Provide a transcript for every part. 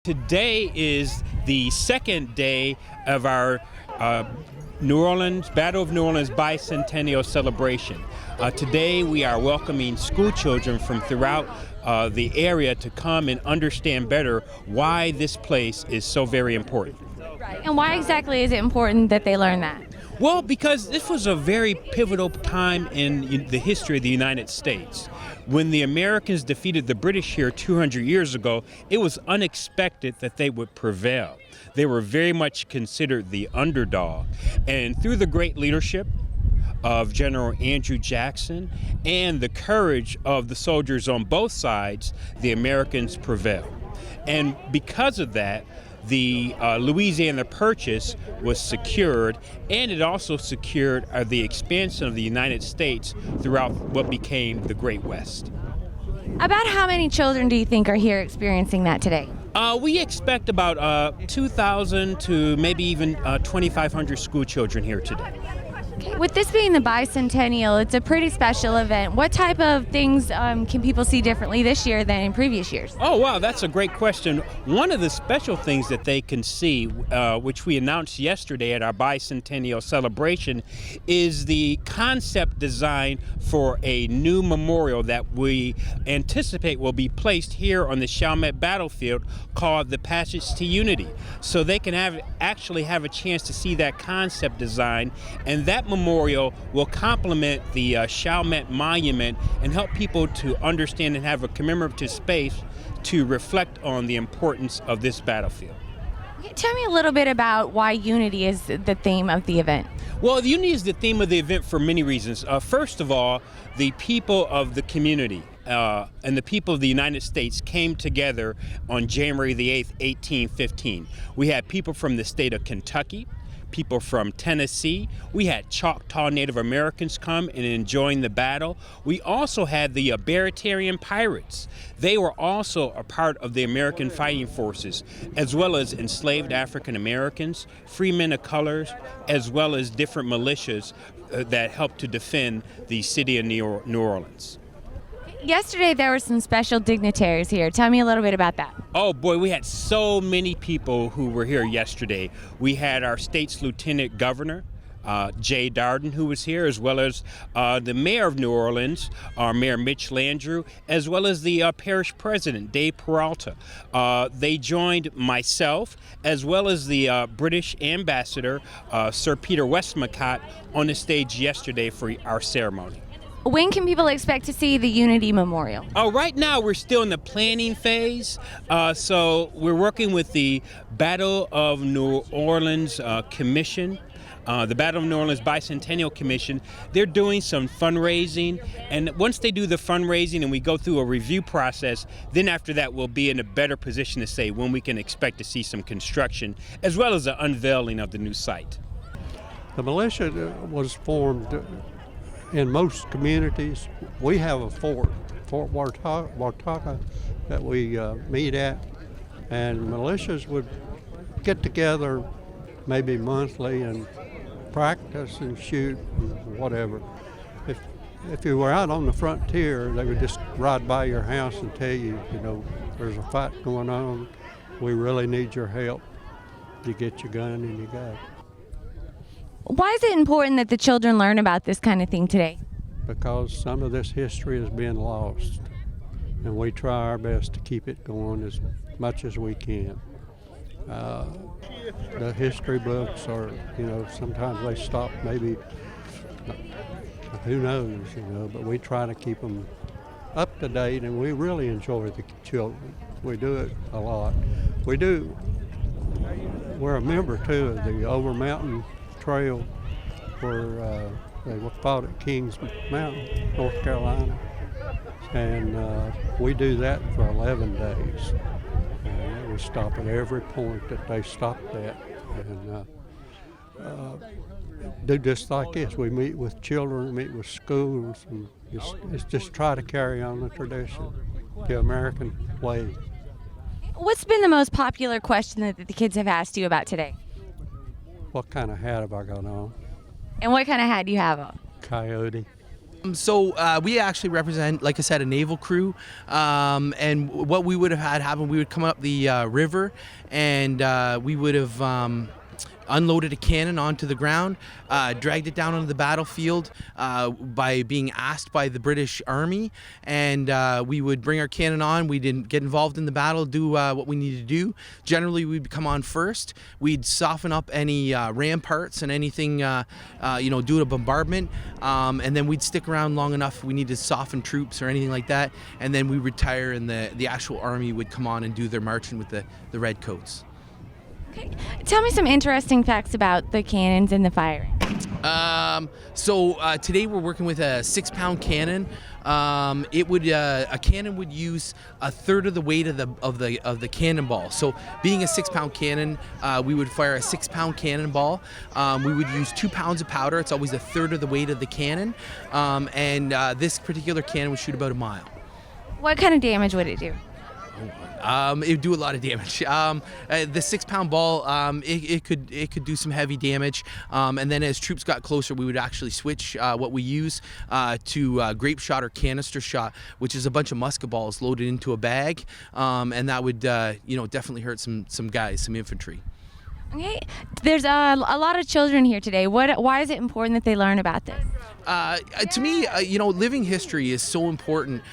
Today is the second day of our Battle of New Orleans Bicentennial celebration. Today we are welcoming school children from throughout the area to come and understand better why this place is so very important. Right. And why exactly is it important that they learn that? Well, because this was a very pivotal time in the history of the United States. When the Americans defeated the British here 200 years ago, it was unexpected that they would prevail. They were very much considered the underdog. And through the great leadership of General Andrew Jackson and the courage of the soldiers on both sides, the Americans prevailed. And because of that, the Louisiana Purchase was secured, and it also secured the expansion of the United States throughout what became the Great West. About how many children do you think are here experiencing that today? We expect about 2,000 to maybe even 2,500 school children here today. Okay. With this being the Bicentennial, it's a pretty special event. What type of things can people see differently this year than in previous years? Oh, wow, that's a great question. One of the special things that they can see, which we announced yesterday at our Bicentennial celebration, is the concept design for a new memorial that we anticipate will be placed here on the Chalmette battlefield called the Passage to Unity. So they can actually have a chance to see that concept design, and that memorial will complement the Chalmette Monument and help people to understand and have a commemorative space to reflect on the importance of this battlefield. Tell me a little bit about why unity is the theme of the event. Well, unity is the theme of the event for many reasons. First of all, the people of the community and the people of the United States came together on January the 8th, 1815. We had people from the state of Kentucky, people from Tennessee. We had Choctaw Native Americans come and enjoying the battle. We also had the Baratarian Pirates. They were also a part of the American fighting forces, as well as enslaved African Americans, free men of colors, as well as different militias that helped to defend the city of New Orleans. Yesterday there were some special dignitaries here. Tell me a little bit about that. Oh boy, we had so many people who were here yesterday. We had our state's lieutenant governor, Jay Darden, who was here, as well as the mayor of New Orleans, our Mayor Mitch Landrieu, as well as the parish president, Dave Peralta. They joined myself, as well as the British ambassador, Sir Peter Westmacott, on the stage yesterday for our ceremony. When can people expect to see the Unity Memorial? Right now we're still in the planning phase, so we're working with the Battle of New Orleans Commission, the Battle of New Orleans Bicentennial Commission. They're doing some fundraising, and once they do the fundraising and we go through a review process, then after that we'll be in a better position to say when we can expect to see some construction, as well as the unveiling of the new site. The militia was formed in most communities. We have a Fort Wartaka, that we meet at, and militias would get together maybe monthly and practice and shoot and whatever. If you were out on the frontier, they would just ride by your house and tell you, there's a fight going on, we really need your help. You get your gun and you go. Why is it important that the children learn about this kind of thing today? Because some of this history is being lost, and we try our best to keep it going as much as we can. The history books are, sometimes they stop, maybe, who knows, but we try to keep them up to date, and we really enjoy the children. We do it a lot. We're a member, too, of the Over Mountain Trail, where they fought at Kings Mountain, North Carolina, and we do that for 11 days. And we stop at every point that they stopped at, and do just like this. We meet with children, meet with schools, and it's just try to carry on the tradition, the American way. What's been the most popular question that the kids have asked you about today? What kind of hat have I got on? And what kind of hat do you have on? Coyote. We actually represent, like I said, a naval crew, and what we would have had happen, we would come up the river, and we would have unloaded a cannon onto the ground, dragged it down onto the battlefield by being asked by the British Army, and we would bring our cannon on. We didn't get involved in the battle, do what we needed to do. Generally, we'd come on first. We'd soften up any ramparts and anything, do a bombardment, and then we'd stick around long enough if we needed to soften troops or anything like that, and then we retire, and the actual army would come on and do their marching with the red coats. Okay. Tell me some interesting facts about the cannons and the firing. Today we're working with a 6-pound cannon. A cannon would use a third of the weight of the cannonball. So, being a 6-pound cannon, we would fire a 6-pound cannonball. We would use 2 pounds of powder. It's always a third of the weight of the cannon, and this particular cannon would shoot about a mile. What kind of damage would it do? It would do a lot of damage. The 6-pound ball, it could do some heavy damage. And then as troops got closer, we would actually switch what we use to grape shot or canister shot, which is a bunch of musket balls loaded into a bag, and that would definitely hurt some guys, some infantry. Okay, there's a lot of children here today. Why is it important that they learn about this? To me, living history is so important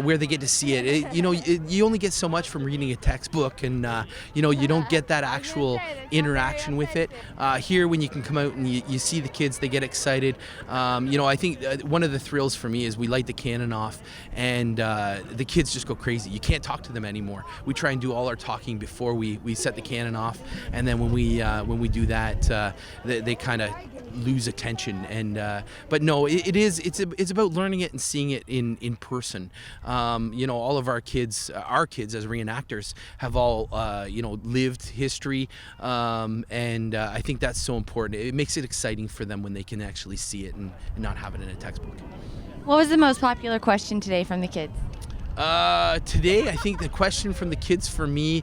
where they get to see it. You only get so much from reading a textbook, and you don't get that actual interaction with it. Here, when you can come out and you see the kids, they get excited. I think one of the thrills for me is we light the cannon off, and the kids just go crazy. You can't talk to them anymore. We try and do all our talking before we set the cannon off, and then when we do that, they kind of lose attention. And but no, it's about learning it and seeing it in person. All of our kids as reenactors have all lived history, and I think that's so important. It makes it exciting for them when they can actually see it and not have it in a textbook. What was the most popular question today from the kids? Today, I think the question from the kids for me,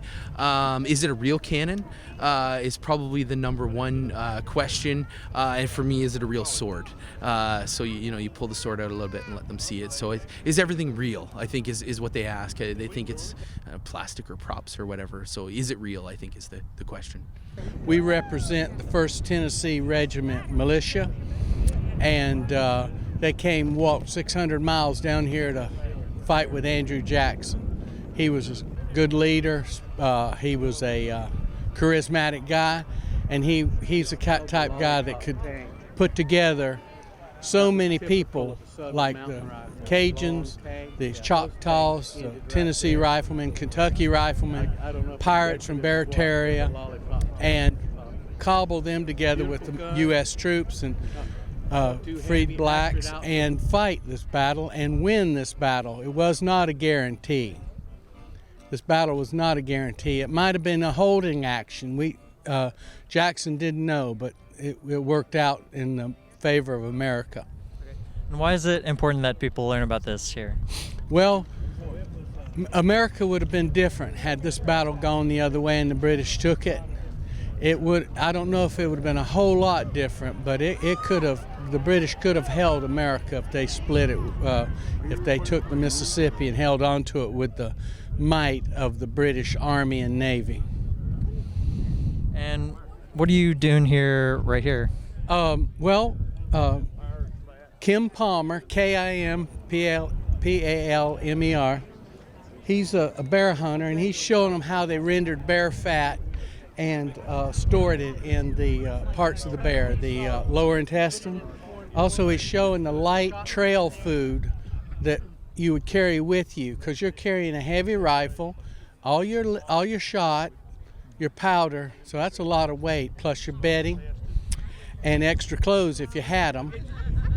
is it a real cannon? Is probably the number one question. And for me, is it a real sword? So you pull the sword out a little bit and let them see it. So is everything real? I think is what they ask. They think it's plastic or props or whatever. So is it real? I think is the question. We represent the 1st Tennessee Regiment Militia, and they walked 600 miles down here to fight with Andrew Jackson. He was a good leader. He was a charismatic guy, and he's the type guy that could put together so many people, like the Cajuns, the Choctaws, the Tennessee Riflemen, Kentucky Riflemen, pirates from Barataria, and cobble them together with the U.S. troops and freed blacks and fight this battle and win this battle. It was not a guarantee. This battle was not a guarantee. It might have been a holding action. Jackson didn't know, but it worked out in the favor of America. And why is it important that people learn about this here? Well, America would have been different had this battle gone the other way and the British took it. I don't know if it would have been a whole lot different, but the British could have held America if they split it, if they took the Mississippi and held onto it with the might of the British Army and Navy. And what are you doing right here? Kim Palmer, Kimpalmer, he's a bear hunter, and he's showing them how they rendered bear fat and stored it in the parts of the bear, the lower intestine. Also, he's showing the light trail food that you would carry with you, because you're carrying a heavy rifle, all your shot, your powder, so that's a lot of weight, plus your bedding and extra clothes if you had them.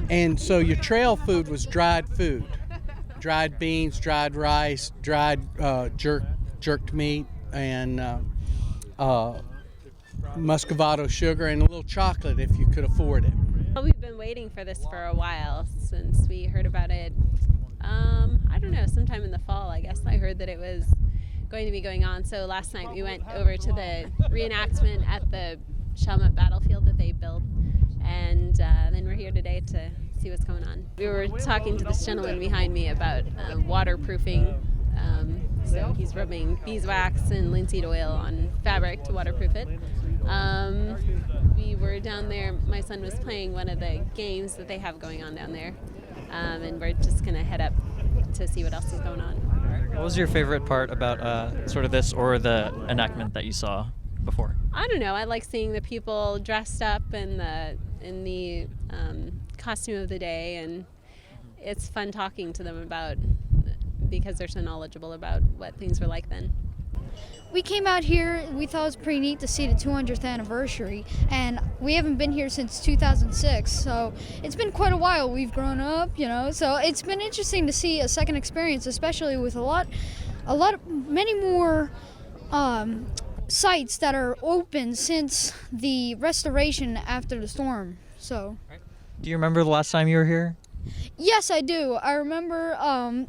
And so your trail food was dried food, dried beans, dried rice, dried jerked meat, and muscovado sugar, and a little chocolate if you could afford it. Well, we've been waiting for this for a while, since we heard about it, I don't know, sometime in the fall, I guess. I heard that it was going to be going on, so last night we went over to the reenactment at the Chalmette battlefield that they built, and then we're here today to see what's going on. We were talking to this gentleman behind me about waterproofing. So he's rubbing beeswax and linseed oil on fabric to waterproof it. We were down there, my son was playing one of the games that they have going on down there. And we're just going to head up to see what else is going on. What was your favorite part about sort of this or the enactment that you saw before? I don't know. I like seeing the people dressed up in the costume of the day, and it's fun talking to them because they're so knowledgeable about what things were like then. We came out here, we thought it was pretty neat to see the 200th anniversary, and we haven't been here since 2006, so it's been quite a while. We've grown up, so it's been interesting to see a second experience, especially with many more sites that are open since the restoration after the storm. So, Do you remember the last time you were here? yes, I do. I remember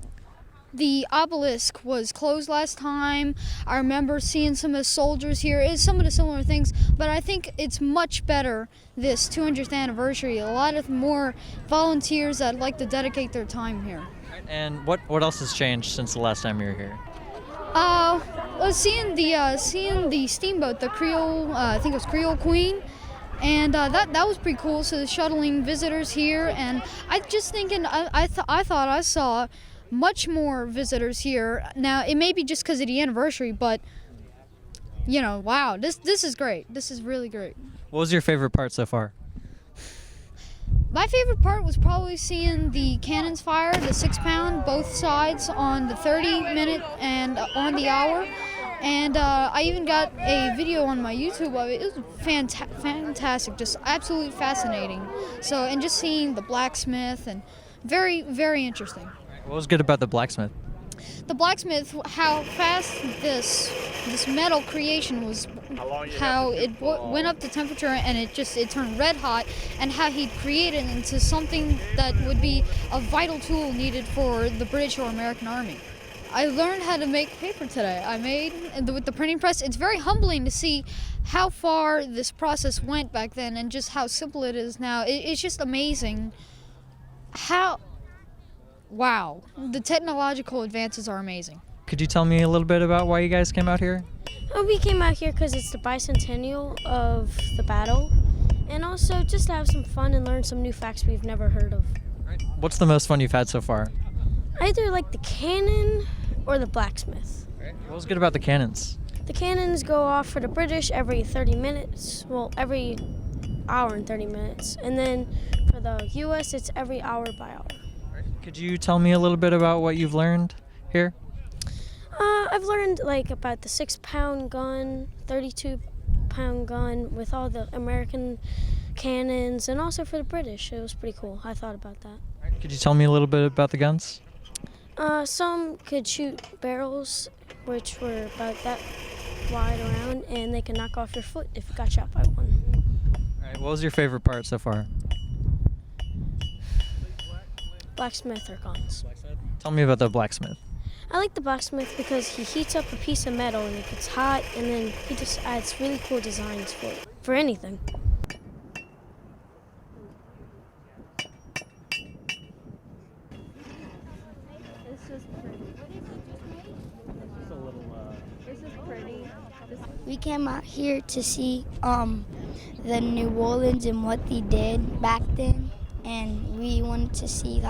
the obelisk was closed last time. I remember seeing some of the soldiers here. It's some of the similar things, but I think it's much better this 200th anniversary. A lot of more volunteers that like to dedicate their time here. And what else has changed since the last time you were here? Seeing the steamboat, the Creole, I think it was Creole Queen, and that was pretty cool. So shuttling visitors here, and I just thinking, I thought I saw much more visitors here. Now it may be just because of the anniversary, but wow, this is great. This is really great. What was your favorite part so far? My favorite part was probably seeing the cannons fire, the 6-pound, both sides on the 30-minute and on the hour. And I even got a video on my YouTube of it. It was fantastic, just absolutely fascinating. So, and just seeing the blacksmith, and very, very interesting. What was good about the blacksmith? The blacksmith, how fast this metal creation was, how it went up to temperature and it turned red hot, and how he'd create it into something that would be a vital tool needed for the British or American Army. I learned how to make paper today. I made with the printing press. It's very humbling to see how far this process went back then and just how simple it is now. It's just amazing wow, the technological advances are amazing. Could you tell me a little bit about why you guys came out here? We came out here because it's the bicentennial of the battle, and also just to have some fun and learn some new facts we've never heard of. What's the most fun you've had so far? Either like the cannon or the blacksmith. What was good about the cannons? The cannons go off for the British every 30 minutes, well, every hour and 30 minutes, and then for the U.S. it's every hour by hour. Could you tell me a little bit about what you've learned here? I've learned about the 6-pound gun, 32-pound gun with all the American cannons, and also for the British. It was pretty cool. I thought about that. Could you tell me a little bit about the guns? Some could shoot barrels, which were about that wide around, and they can knock off your foot if you got shot by one. All right, what was your favorite part so far? Blacksmith or guns. Tell me about the blacksmith. I like the blacksmith because he heats up a piece of metal and it gets hot, and then he just adds really cool designs for anything. We came out here to see the New Orleans and what they did back then, and we wanted to see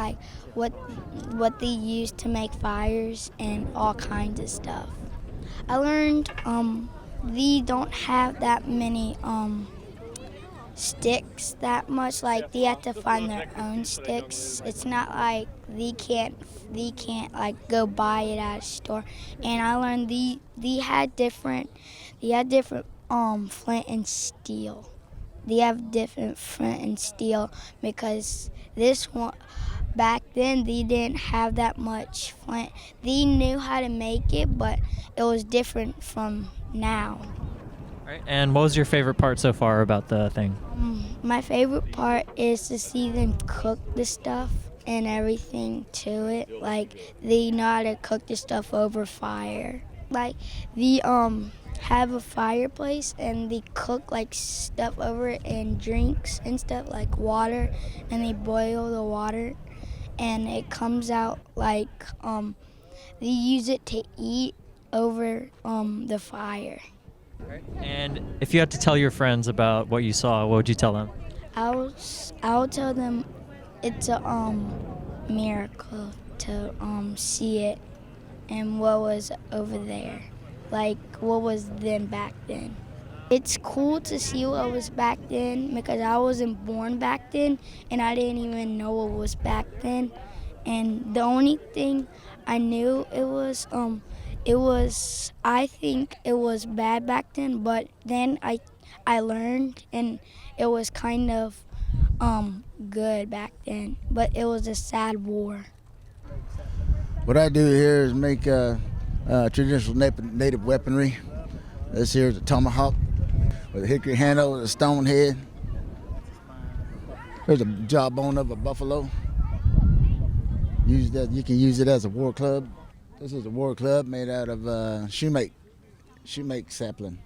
what they used to make fires and all kinds of stuff. I learned they don't have that many sticks that much. They have to find their own sticks. It's not like they can't go buy it at a store. And I learned they had different flint and steel. They have different flint and steel because this one back then they didn't have that much flint. They knew how to make it, but it was different from now. All right, and what was your favorite part so far about the thing? My favorite part is to see them cook the stuff and everything to it. They know how to cook the stuff over fire. The have a fireplace and they cook like stuff over it and drinks and stuff like water, and they boil the water and it comes out like they use it to eat over the fire. And if you had to tell your friends about what you saw, what would you tell them? I'll tell them it's a miracle to see it and what was over there, like what was then back then. It's cool to see what was back then because I wasn't born back then and I didn't even know what was back then. And the only thing I knew I think it was bad back then, but then I learned and it was kind of good back then, but it was a sad war. What I do here is make traditional native weaponry. This here is a tomahawk with a hickory handle and a stone head. There's a jawbone of a buffalo. You can use it as a war club. This is a war club made out of shoemake sapling.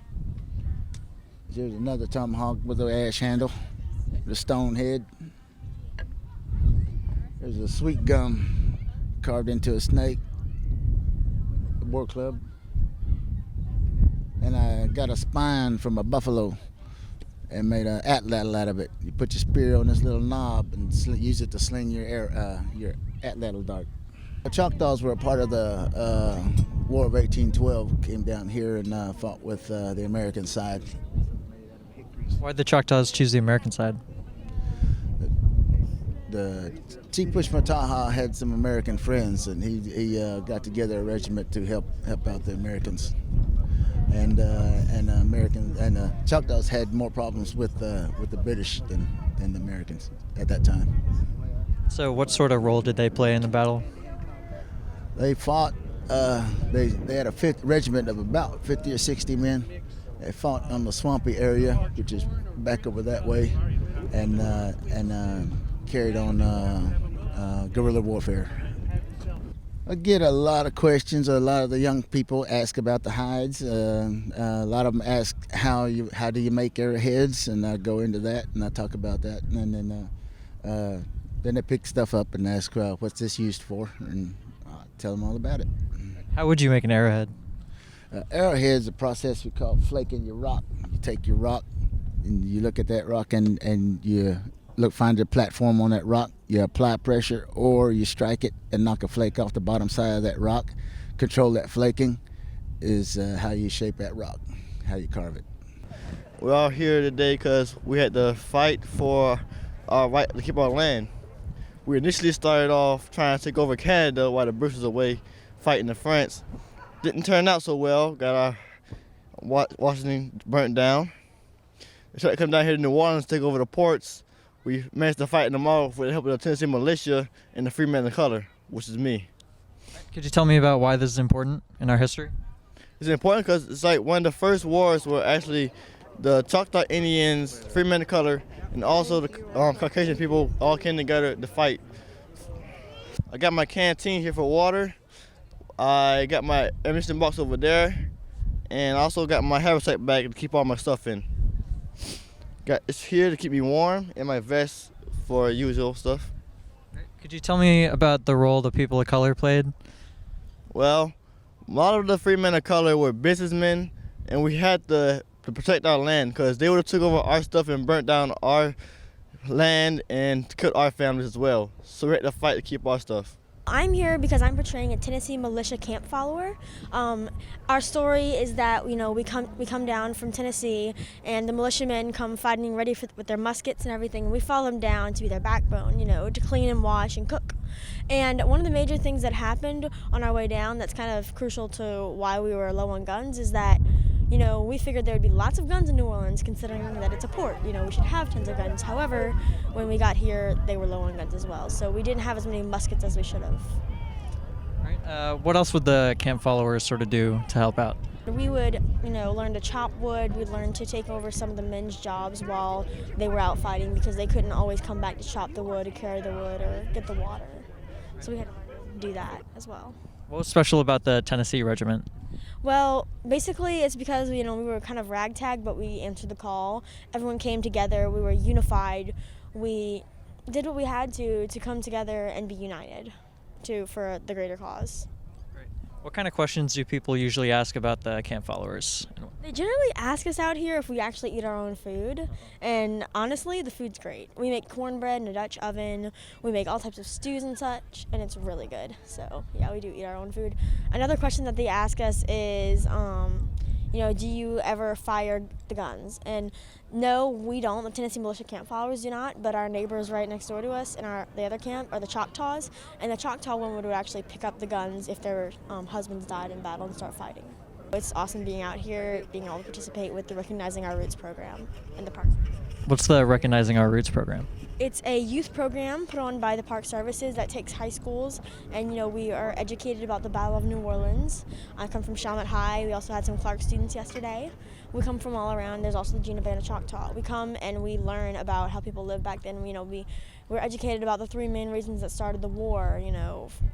Here's another tomahawk with an ash handle, with a stone head. There's a sweet gum carved into a snake, a war club. And I got a spine from a buffalo and made an atlatl out of it. You put your spear on this little knob and use it to sling your atlatl dart. The Choctaws were a part of the War of 1812, came down here and fought with the American side. Why did the Choctaws choose the American side? The Chief Pushmataha had some American friends, and he got together a regiment to help out the Americans. And the Choctaws had more problems with the British than the Americans at that time. So what sort of role did they play in the battle? They fought. They had a regiment of about 50 or 60 men. They fought on the swampy area, which is back over that way, and carried on guerrilla warfare. I get a lot of questions. A lot of the young people ask about the hides. A lot of them ask how do you make arrowheads, and I go into that and I talk about that, and then they pick stuff up and ask what's this used for, and I tell them all about it. How would you make an arrowhead? Arrowhead is a process we call flaking your rock. You take your rock and you look at that rock and you find a platform on that rock. You apply pressure or you strike it and knock a flake off the bottom side of that rock. Control that flaking is how you shape that rock, how you carve it. We're all here today because we had to fight for our right to keep our land. We initially started off trying to take over Canada while the British was away fighting in France. Didn't turn out so well. Got our Washington burnt down. They tried to come down here to New Orleans to take over the ports. We managed to fight them off with the help of the Tennessee militia and the free man of color, which is me. Could you tell me about why this is important in our history? It's important because it's like one of the first wars were actually the Choctaw Indians, free men of color, and also the Caucasian people all came together to fight. I got my canteen here for water. I got my ammunition box over there, and I also got my haversack bag to keep all my stuff in. It's here to keep me warm, and my vest for usual stuff. Could you tell me about the role the people of color played? Well, a lot of the free men of color were businessmen, and we had to protect our land because they would have took over our stuff and burnt down our land and killed our families as well. So we had to fight to keep our stuff. I'm here because I'm portraying a Tennessee militia camp follower. Our story is that we come down from Tennessee, and the militiamen come fighting ready with their muskets and everything. And we follow them down to be their backbone, to clean and wash and cook. And one of the major things that happened on our way down that's kind of crucial to why we were low on guns is that we figured there would be lots of guns in New Orleans, considering that it's a port. We should have tons of guns. However, when we got here, they were low on guns as well. So we didn't have as many muskets as we should have. All right. What else would the camp followers sort of do to help out? We would, learn to chop wood. We'd learn to take over some of the men's jobs while they were out fighting because they couldn't always come back to chop the wood or carry the wood or get the water. So we had to do that as well. What was special about the Tennessee regiment? Well, basically, it's because we were kind of ragtag, but we answered the call. Everyone came together. We were unified. We did what we had to come together and be united, for the greater cause. What kind of questions do people usually ask about the camp followers? They generally ask us out here if we actually eat our own food, and honestly, the food's great. We make cornbread in a Dutch oven. We make all types of stews and such, and it's really good. So yeah, we do eat our own food. Another question that they ask us is, do you ever fire the guns? And no, we don't. The Tennessee militia camp followers do not, but our neighbors right next door to us in the other camp are the Choctaws, and the Choctaw women would actually pick up the guns if their husbands died in battle and start fighting. It's awesome being out here, being able to participate with the Recognizing Our Roots program in the park. What's the Recognizing Our Roots program? It's a youth program put on by the Park Services that takes high schools, and we are educated about the Battle of New Orleans. I come from Chalmette High. We also had some Clark students yesterday. We come from all around. There's also the Gina Band of Choctaw. We come and we learn about how people lived back then. We're educated about the three main reasons that started the war.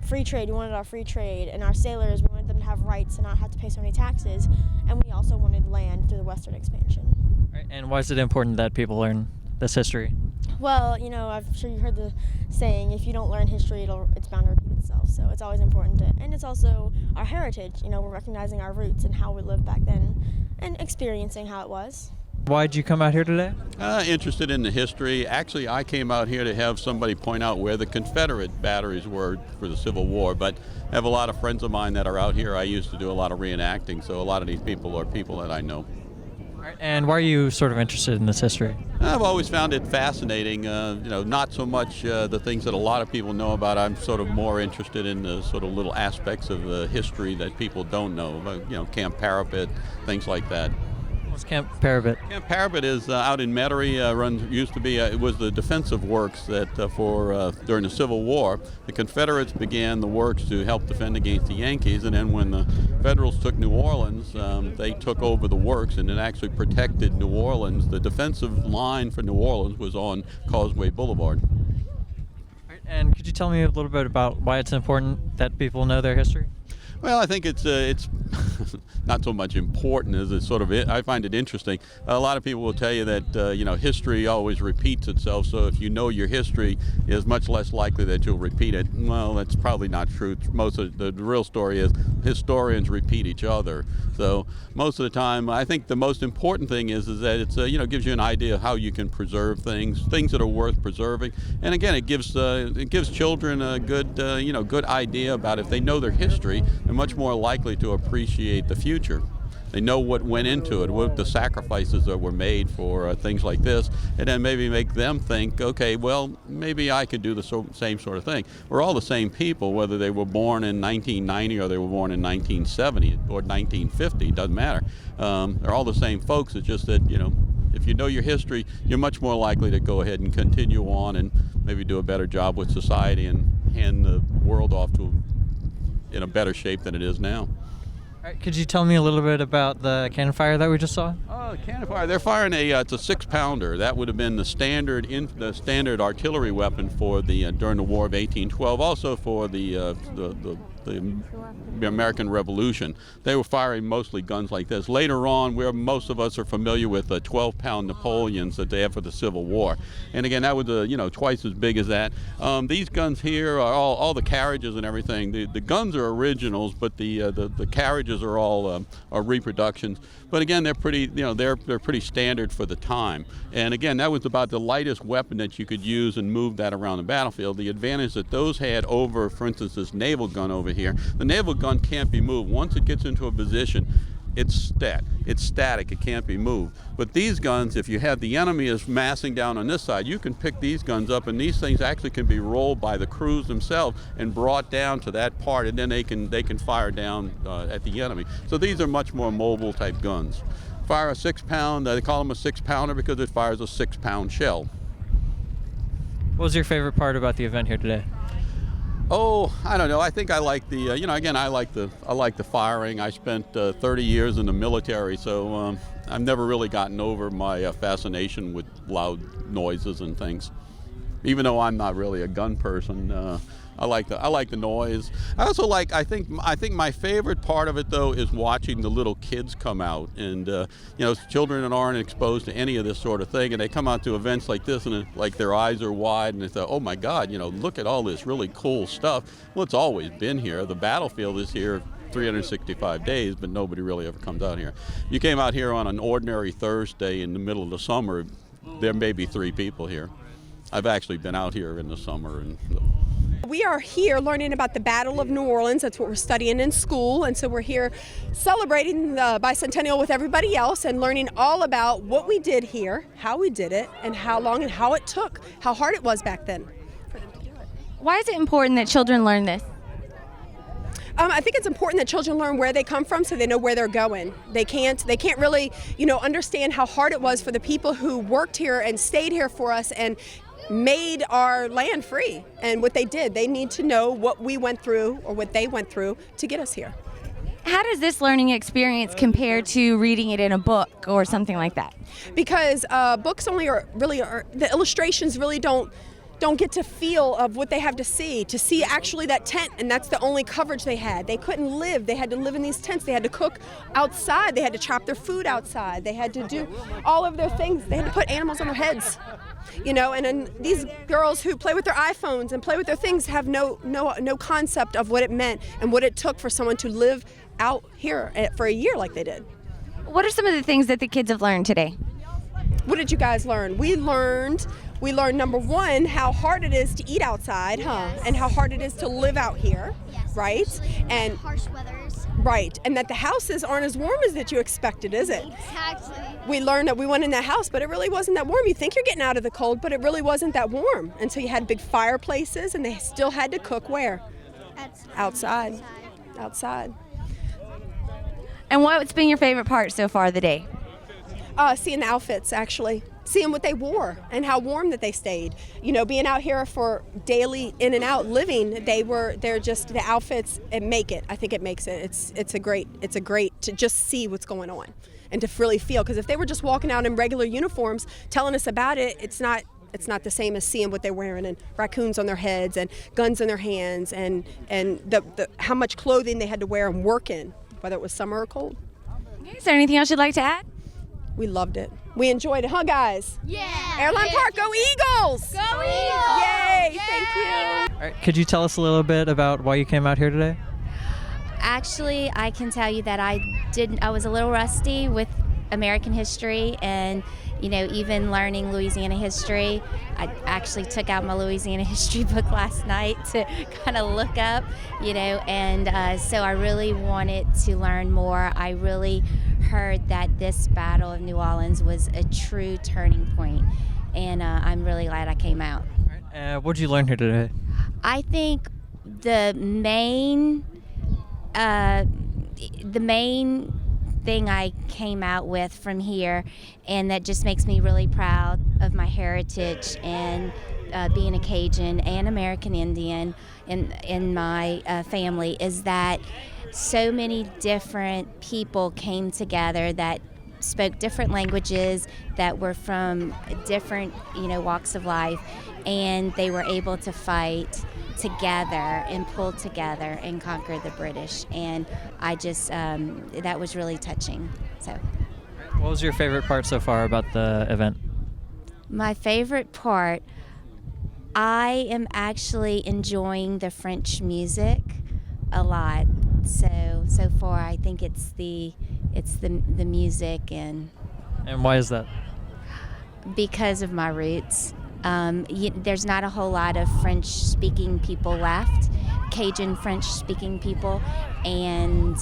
Free trade. We wanted our free trade, and our sailors, we wanted them to have rights and not have to pay so many taxes. And we also wanted land through the Western expansion. Right, and why is it important that people learn this history? Well, I'm sure you heard the saying, if you don't learn history, it's bound to repeat itself. So it's always important and it's also our heritage. We're recognizing our roots and how we lived back then and experiencing how it was. Why'd you come out here today? Interested in the history. Actually, I came out here to have somebody point out where the Confederate batteries were for the Civil War, but I have a lot of friends of mine that are out here. I used to do a lot of reenacting, so a lot of these people are people that I know. And why are you sort of interested in this history? I've always found it fascinating. Not so much the things that a lot of people know about. I'm sort of more interested in the sort of little aspects of the history that people don't know. Camp Parapet, things like that. What's Camp Parapet? Camp Parapet is out in Metairie. It was the defensive works that during the Civil War, the Confederates began the works to help defend against the Yankees, and then when the Federals took New Orleans, they took over the works and it actually protected New Orleans. The defensive line for New Orleans was on Causeway Boulevard. And could you tell me a little bit about why it's important that people know their history? Well, I think it's not so much important as it's sort of I find it interesting. A lot of people will tell you that history always repeats itself. So if you know your history, is much less likely that you'll repeat it. Well, that's probably not true. Most of the real story is historians repeat each other. So most of the time, I think the most important thing is that it's gives you an idea of how you can preserve things that are worth preserving. And again, it gives children a good idea about if they know their history. They're much more likely to appreciate the future. They know what went into it, what the sacrifices that were made for things like this, and then maybe make them think, okay, well, maybe I could do the same sort of thing. We're all the same people, whether they were born in 1990 or they were born in 1970 or 1950, it doesn't matter. They're all the same folks. It's just that, if you know your history, you're much more likely to go ahead and continue on and maybe do a better job with society and hand the world off to them in a better shape than it is now. All right, could you tell me a little bit about the cannon fire that we just saw? Oh, the cannon fire. They're firing it's a 6-pounder. That would have been the standard artillery weapon for during the War of 1812. Also for the American Revolution. They were firing mostly guns like this. Later on, where most of us are familiar with the 12-pound Napoleons that they had for the Civil War. And again, that was twice as big as that. These guns here are all the carriages and everything. The guns are originals, but the carriages are all are reproductions. But again, they're pretty they're pretty standard for the time. And again, that was about the lightest weapon that you could use and move that around the battlefield. The advantage that those had over, for instance, this naval gun over here. The naval gun can't be moved. Once it gets into a position, it's static, it can't be moved. But these guns, if you have the enemy is massing down on this side, you can pick these guns up, and these things actually can be rolled by the crews themselves and brought down to that part, and then they can fire down at the enemy. So these are much more mobile type guns. Fire a 6-pound, they call them a 6-pounder because it fires a 6-pound shell. What was your favorite part about the event here today? Oh, I don't know. I think I like the, I like the firing. I spent 30 years in the military, so I've never really gotten over my fascination with loud noises and things. Even though I'm not really a gun person, I like the noise. I also like. I think my favorite part of it though is watching the little kids come out, and children that aren't exposed to any of this sort of thing, and they come out to events like this, and like their eyes are wide, and they say, "Oh my God, look at all this really cool stuff." Well, it's always been here. The battlefield is here 365 days, but nobody really ever comes out here. You came out here on an ordinary Thursday in the middle of the summer, there may be 3 people here. I've actually been out here in the summer. We are here learning about the Battle of New Orleans. That's what we're studying in school, and so we're here celebrating the bicentennial with everybody else and learning all about what we did here, how we did it, and how long and how it took, how hard it was back then for them to do it. Why is it important that children learn this? I think it's important that children learn where they come from so they know where they're going. They can't really, understand how hard it was for the people who worked here and stayed here for us and made our land free. And what they did, they need to know what we went through or what they went through to get us here. How does this learning experience compare to reading it in a book or something like that? Because books only are the illustrations really don't get to feel of what they have to see actually that tent, and that's the only coverage they had. They couldn't live. They had to live in these tents. They had to cook outside. They had to chop their food outside. They had to do all of their things. They had to put animals on their heads, and then these girls who play with their iPhones and play with their things have no concept of what it meant and what it took for someone to live out here for a year like they did. What are some of the things that the kids have learned today? What did you guys learn? We learned number one, how hard it is to eat outside, and how hard it is to live out here, right? And harsh weathers. Right, and that the houses aren't as warm as that you expected, is it? Exactly. We learned that we went in that house, but it really wasn't that warm. You think you're getting out of the cold, but it really wasn't that warm. And so you had big fireplaces, and they still had to cook where? Outside. And what's been your favorite part so far of the day? Seeing the outfits, actually. Seeing what they wore and how warm that they stayed. Being out here for daily in and out living, they're just the outfits make it. I think it makes it. It's a great to just see what's going on and to really feel, because if they were just walking out in regular uniforms telling us about it, it's not the same as seeing what they're wearing and raccoons on their heads and guns in their hands and the how much clothing they had to wear and work in, whether it was summer or cold. Is there anything else you'd like to add? We loved it. We enjoyed it, huh, guys? Yeah. Airline Park, go Eagles! Go Eagles! Yay! Thank you. All right, could you tell us a little bit about why you came out here today? Actually, I can tell you that I was a little rusty with American history and, even learning Louisiana history. I actually took out my Louisiana history book last night to kind of look up, and so I really wanted to learn more. I really heard that this Battle of New Orleans was a true turning point, and I'm really glad I came out. All right, what did you learn here today? I think the main thing I came out with from here, and that just makes me really proud of my heritage and being a Cajun and American Indian in my family, is that so many different people came together that spoke different languages, that were from different walks of life, and they were able to fight together and pull together and conquer the British. And I just that was really touching. So what was your favorite part so far about the event? My favorite part, I am actually enjoying the French music a lot. So far I think it's the music, and why is that? Because of my roots. There's not a whole lot of French-speaking people left, Cajun French-speaking people, and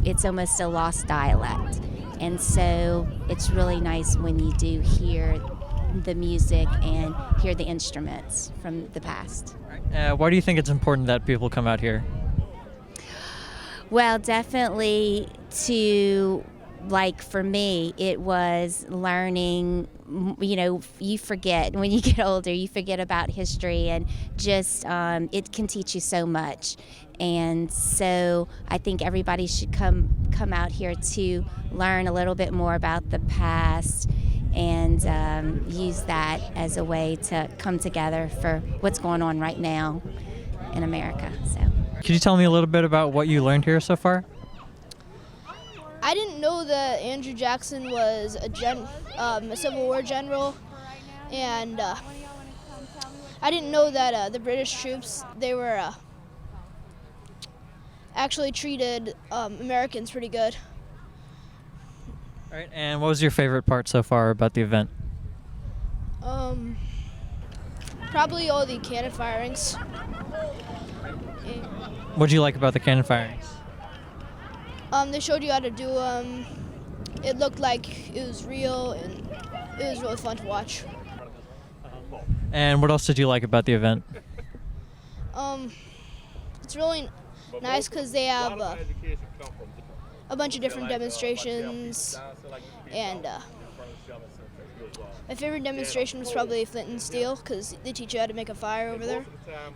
it's almost a lost dialect. And so it's really nice when you do hear the music and hear the instruments from the past. Why do you think it's important that people come out here? Well, definitely for me, it was learning. You forget when you get older, you forget about history, and just it can teach you so much. And so I think everybody should come out here to learn a little bit more about the past and use that as a way to come together for what's going on right now. in America. So. Could you tell me a little bit about what you learned here so far? I didn't know that Andrew Jackson was a Civil War general, and I didn't know that the British troops, they were actually treated Americans pretty good. All right, and what was your favorite part so far about the event? Probably all the cannon firings. What did you like about the cannon firings? They showed you how to do them. It looked like it was real, and it was really fun to watch. And what else did you like about the event? It's really nice because they have a bunch of different demonstrations, and my favorite demonstration was probably flint and steel because they teach you how to make a fire over there,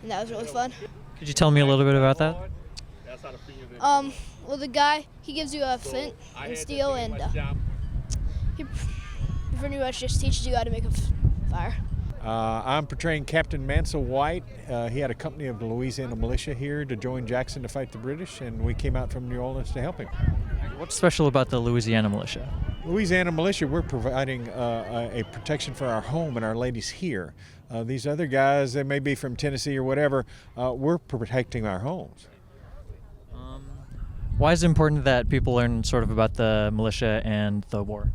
and that was really fun. Could you tell me a little bit about that? Well, the guy, he gives you a flint and steel, and he pretty much just teaches you how to make a fire. I'm portraying Captain Mansell White. He had a company of the Louisiana militia here to join Jackson to fight the British, and we came out from New Orleans to help him. What's special about the Louisiana militia? Louisiana militia, we're providing a protection for our home and our ladies here. These other guys, they may be from Tennessee or whatever, we're protecting our homes. Why is it important that people learn sort of about the militia and the war?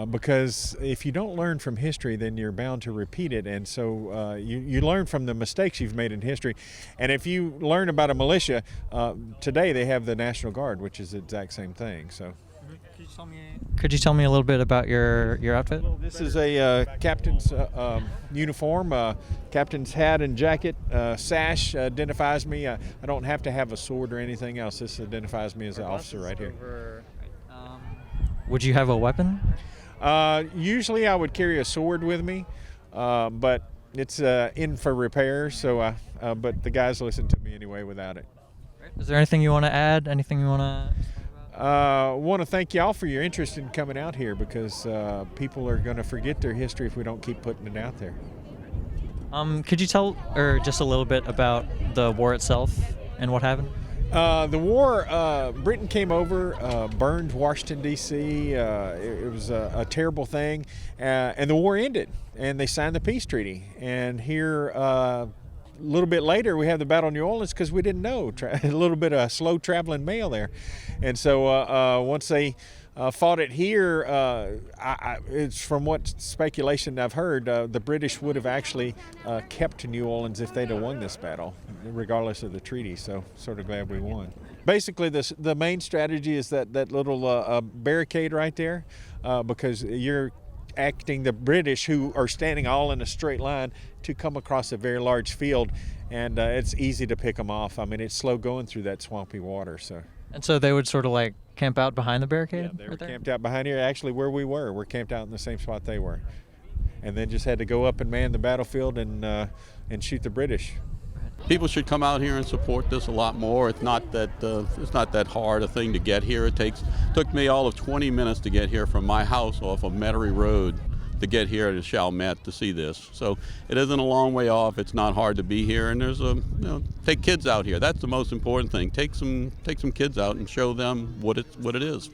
Because if you don't learn from history, then you're bound to repeat it. And so you learn from the mistakes you've made in history. And if you learn about a militia, today they have the National Guard, which is the exact same thing. So. Could you tell me a little bit about your outfit? This is a captain's uniform, captain's hat and jacket. Sash identifies me. I don't have to have a sword or anything else. This identifies me as an officer right here. Would you have a weapon? Usually I would carry a sword with me, but it's in for repair, so but the guys listen to me anyway without it. Is there anything you want to add? Anything you want to... want to thank y'all for your interest in coming out here, because people are going to forget their history if we don't keep putting it out there. Could you tell just a little bit about the war itself and what happened? The war, Britain came over, burned Washington, D.C. It was a terrible thing, and the war ended, and they signed the peace treaty. And here, a little bit later, we have the Battle of New Orleans because we didn't know. A little bit of slow traveling mail there. And so once they fought it here, it's from what speculation I've heard, the British would have actually kept New Orleans if they'd have won this battle, regardless of the treaty. So sort of glad we won. Basically, the main strategy is that little barricade right there, because you're acting the British, who are standing all in a straight line, to come across a very large field, and it's easy to pick them off. I mean, it's slow going through that swampy water. So. And so they would sort of like camp out behind the barricade? Yeah, they were camped out behind here, actually where we were. We're camped out in the same spot they were. And then just had to go up and man the battlefield and shoot the British. People should come out here and support this a lot more. It's not that hard a thing to get here. Took me all of 20 minutes to get here from my house off of Metairie Road to get here to Chalmette to see this. So it isn't a long way off. It's not hard to be here, and there's take kids out here. That's the most important thing. Take some kids out and show them what it is.